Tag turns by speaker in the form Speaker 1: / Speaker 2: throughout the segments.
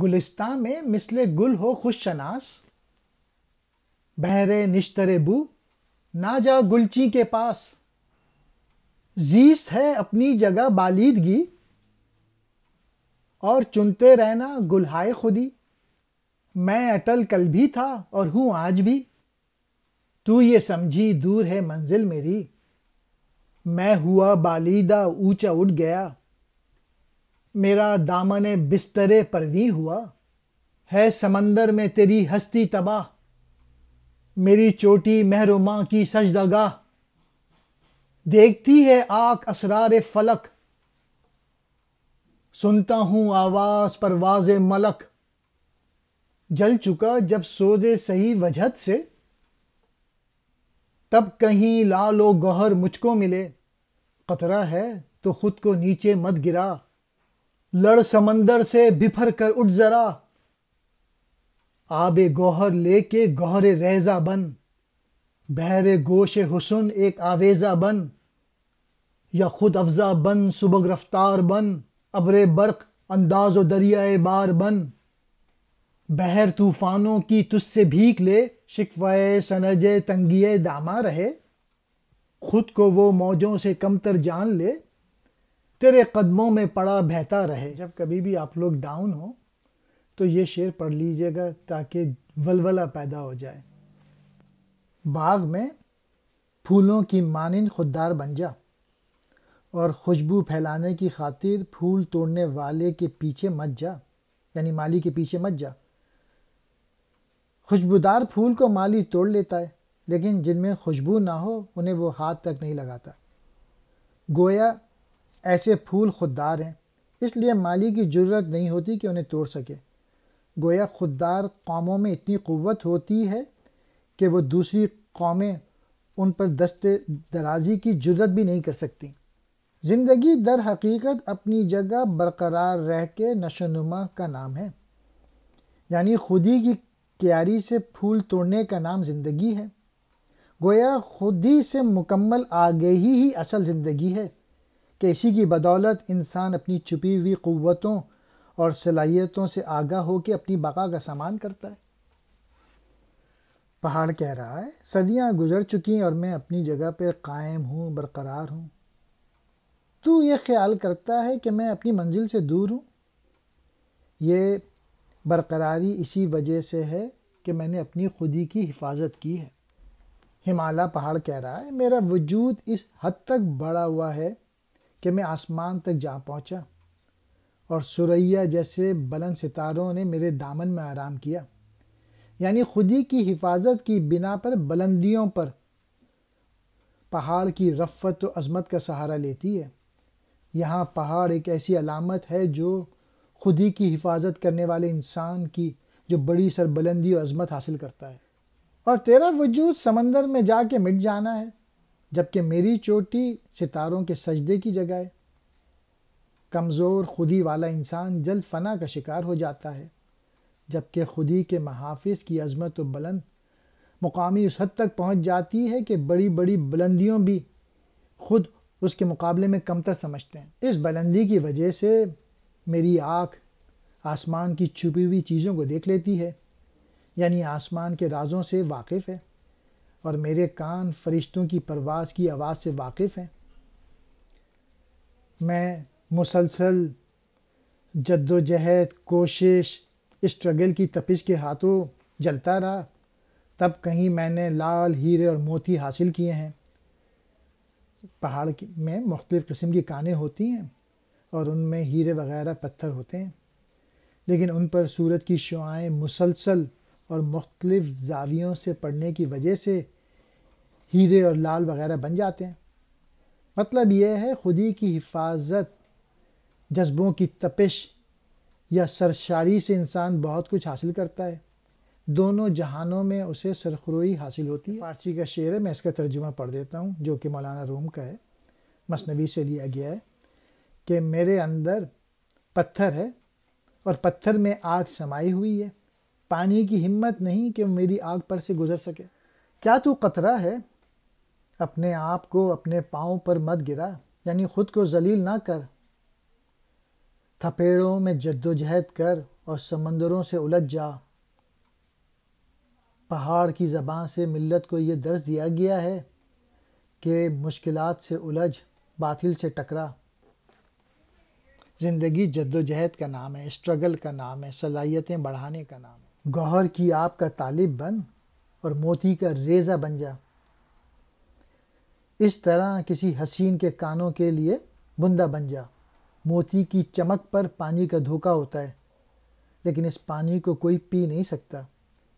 Speaker 1: گلستان میں مثل گل ہو خوش شناس، بہرے نشتر بو نہ جا گلچی کے پاس۔ زیست ہے اپنی جگہ بالیدگی، اور چنتے رہنا گلہائے خودی۔ میں اٹل کل بھی تھا اور ہوں آج بھی، تو یہ سمجھی دور ہے منزل میری۔ میں ہوا بالیدہ اونچا اٹھ گیا، میرا دامن بستر پرویں ہوا۔ ہے سمندر میں تیری ہستی تباہ، میری چوٹی مہرماں کی سجدہ گاہ۔ دیکھتی ہے آنکھ اسرار فلک، سنتا ہوں آواز پرواز ملک۔ جل چکا جب سوز سہی وجہت سے، تب کہیں لال و گوہر مجھ کو ملے۔ قطرہ ہے تو خود کو نیچے مت گرا، لڑ سمندر سے بپھر کر اٹھ ذرا۔ آب گوہر لے کے گوہر ریزہ بن، بحر گوش حسن ایک آویزہ بن۔ یا خود افزا بن سبک رفتار بن، ابر برق انداز و دریائے بار بن۔ بحر طوفانوں کی تجھ سے بھیک لے، شکوہ سنج تنگی داماں رہے۔ خود کو وہ موجوں سے کمتر جان لے، تیرے قدموں میں پڑا بہتا رہے۔ جب کبھی بھی آپ لوگ ڈاؤن ہو تو یہ شعر پڑھ لیجئے گا تاکہ ولولہ پیدا ہو جائے۔ باغ میں پھولوں کی مانند خوددار بن جا، اور خوشبو پھیلانے کی خاطر پھول توڑنے والے کے پیچھے مت جا، یعنی مالی کے پیچھے مت جا۔ خوشبودار پھول کو مالی توڑ لیتا ہے، لیکن جن میں خوشبو نہ ہو انہیں وہ ہاتھ تک نہیں لگاتا۔ گویا ایسے پھول خوددار ہیں، اس لیے مالی کی جرت نہیں ہوتی کہ انہیں توڑ سکے۔ گویا خوددار قوموں میں اتنی قوت ہوتی ہے کہ وہ دوسری قومیں ان پر دست درازی کی جرت بھی نہیں کر سکتی۔ زندگی در حقیقت اپنی جگہ برقرار رہ کے نشو و نما کا نام ہے، یعنی خودی کی کیاری سے پھول توڑنے کا نام زندگی ہے۔ گویا خودی سے مکمل آگہی ہی اصل زندگی ہے، کہ اسی کی بدولت انسان اپنی چھپی ہوئی قوتوں اور صلاحیتوں سے آگاہ ہو کے اپنی بقا کا سامان کرتا ہے۔ پہاڑ کہہ رہا ہے، صدیاں گزر چکی اور میں اپنی جگہ پر قائم ہوں، برقرار ہوں۔ تو یہ خیال کرتا ہے کہ میں اپنی منزل سے دور ہوں۔ یہ برقراری اسی وجہ سے ہے کہ میں نے اپنی خودی کی حفاظت کی ہے۔ ہمالیہ پہاڑ کہہ رہا ہے، میرا وجود اس حد تک بڑھا ہوا ہے کہ میں آسمان تک جا پہنچا، اور ثریا جیسے بلند ستاروں نے میرے دامن میں آرام کیا۔ یعنی خودی کی حفاظت کی بنا پر بلندیوں پر پہاڑ کی رفعت و عظمت کا سہارا لیتی ہے۔ یہاں پہاڑ ایک ایسی علامت ہے جو خودی کی حفاظت کرنے والے انسان کی جو بڑی سر بلندی و عظمت حاصل کرتا ہے۔ اور تیرا وجود سمندر میں جا کے مٹ جانا ہے، جبکہ میری چوٹی ستاروں کے سجدے کی جگہ ہے۔ کمزور خودی والا انسان جلد فنا کا شکار ہو جاتا ہے، جبکہ خودی کے محافظ کی عظمت و بلند مقامی اس حد تک پہنچ جاتی ہے کہ بڑی بڑی بلندیوں بھی خود اس کے مقابلے میں کمتر سمجھتے ہیں۔ اس بلندی کی وجہ سے میری آنکھ آسمان کی چھپی ہوئی چیزوں کو دیکھ لیتی ہے، یعنی آسمان کے رازوں سے واقف ہے، اور میرے کان فرشتوں کی پرواز کی آواز سے واقف ہیں۔ میں مسلسل جد و جہد، کوشش، اسٹرگل کی تپش کے ہاتھوں جلتا رہا، تب کہیں میں نے لال ہیرے اور موتی حاصل کیے ہیں۔ پہاڑ میں مختلف قسم کی کانیں ہوتی ہیں اور ان میں ہیرے وغیرہ پتھر ہوتے ہیں، لیکن ان پر سورج کی شعاعیں مسلسل اور مختلف زاویوں سے پڑنے کی وجہ سے ہیرے اور لال وغیرہ بن جاتے ہیں۔ مطلب یہ ہے خودی کی حفاظت، جذبوں کی تپش یا سرشاری سے انسان بہت کچھ حاصل کرتا ہے، دونوں جہانوں میں اسے سرخروئی حاصل ہوتی ہے۔ فارسی کا شعر ہے، میں اس کا ترجمہ پڑھ دیتا ہوں جو کہ مولانا روم کا ہے، مثنوی سے لیا گیا ہے، کہ میرے اندر پتھر ہے اور پتھر میں آگ سمائی ہوئی ہے، پانی کی ہمت نہیں کہ وہ میری آگ پر سے گزر سکے۔ کیا تو قطرہ ہے؟ اپنے آپ کو اپنے پاؤں پر مت گرا، یعنی خود کو ذلیل نہ کر۔ تھپیڑوں میں جد و جہد کر اور سمندروں سے الجھ جا۔ پہاڑ کی زبان سے ملت کو یہ درس دیا گیا ہے کہ مشکلات سے الجھ، باطل سے ٹکرا۔ زندگی جد و جہد کا نام ہے، اسٹرگل کا نام ہے، صلاحیتیں بڑھانے کا نام ہے۔ گوہر کی آپ کا طالب بن اور موتی کا ریزہ بن جا۔ اس طرح کسی حسین کے کانوں کے لیے بندہ بن جا۔ موتی کی چمک پر پانی کا دھوکہ ہوتا ہے، لیکن اس پانی کو کوئی پی نہیں سکتا۔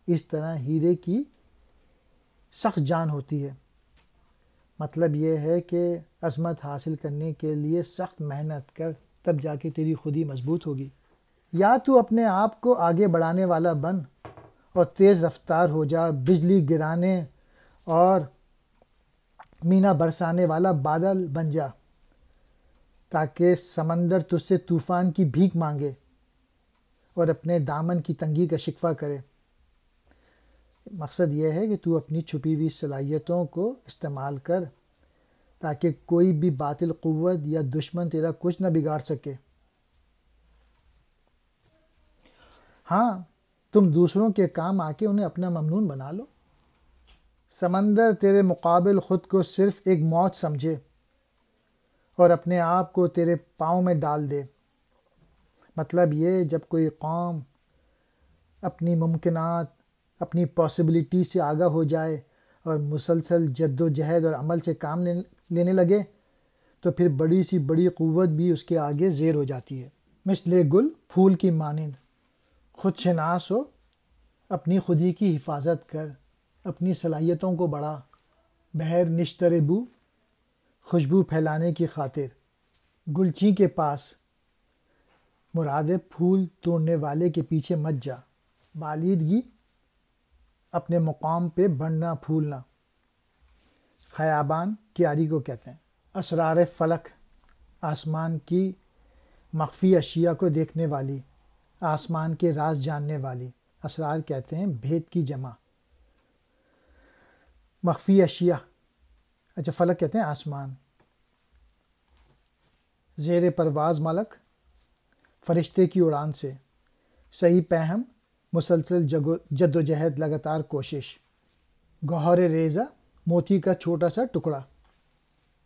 Speaker 1: اس طرح ہیرے کی سخت جان ہوتی ہے۔ مطلب یہ ہے کہ عظمت حاصل کرنے کے لیے سخت محنت کر، تب جا کے تیری خودی مضبوط ہوگی۔ یا تو اپنے آپ کو آگے بڑھانے والا بن اور تیز رفتار ہو جا، بجلی گرانے اور مینا برسانے والا بادل بن جا، تاکہ سمندر تجھ سے طوفان کی بھیک مانگے اور اپنے دامن کی تنگی کا شکوہ کرے۔ مقصد یہ ہے کہ تو اپنی چھپی ہوئی صلاحیتوں کو استعمال کر تاکہ کوئی بھی باطل قوت یا دشمن تیرا کچھ نہ بگاڑ سکے۔ ہاں، تم دوسروں کے کام آ کے انہیں اپنا ممنون بنا لو۔ سمندر تیرے مقابل خود کو صرف ایک موج سمجھے اور اپنے آپ کو تیرے پاؤں میں ڈال دے۔ مطلب یہ، جب کوئی قوم اپنی ممکنات، اپنی پاسبلٹی سے آگاہ ہو جائے اور مسلسل جد و جہد اور عمل سے کام لینے لگے تو پھر بڑی سی بڑی قوت بھی اس کے آگے زیر ہو جاتی ہے۔ مثل گل پھول کی مانند خود شناس ہو، اپنی خودی کی حفاظت کر، اپنی صلاحیتوں کو بڑھا۔ بہر نشتر بو، خوشبو پھیلانے کی خاطر گلچی کے پاس، مراد پھول توڑنے والے کے پیچھے مت جا۔ بالیدگی، اپنے مقام پہ بڑھنا پھولنا۔ خیابان کیاری کو کہتے ہیں۔ اسرار فلک، آسمان کی مخفی اشیاء کو دیکھنے والی، آسمان کے راز جاننے والی۔ اسرار کہتے ہیں بھید کی جمع۔ مخفی اشیاء، اچھا، فلک کہتے ہیں آسمان۔ زیر پرواز ملک، فرشتے کی اڑان سے۔ صحیح پہم، مسلسل جد و جہد، لگاتار کوشش۔ گوہر ریزہ، موتی کا چھوٹا سا ٹکڑا۔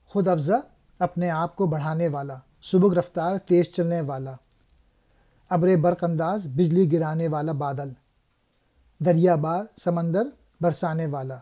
Speaker 1: خود افزا، اپنے آپ کو بڑھانے والا، سبک رفتار، تیز چلنے والا۔ ابر برق انداز، بجلی گرانے والا بادل۔ دریا بار، سمندر برسانے والا۔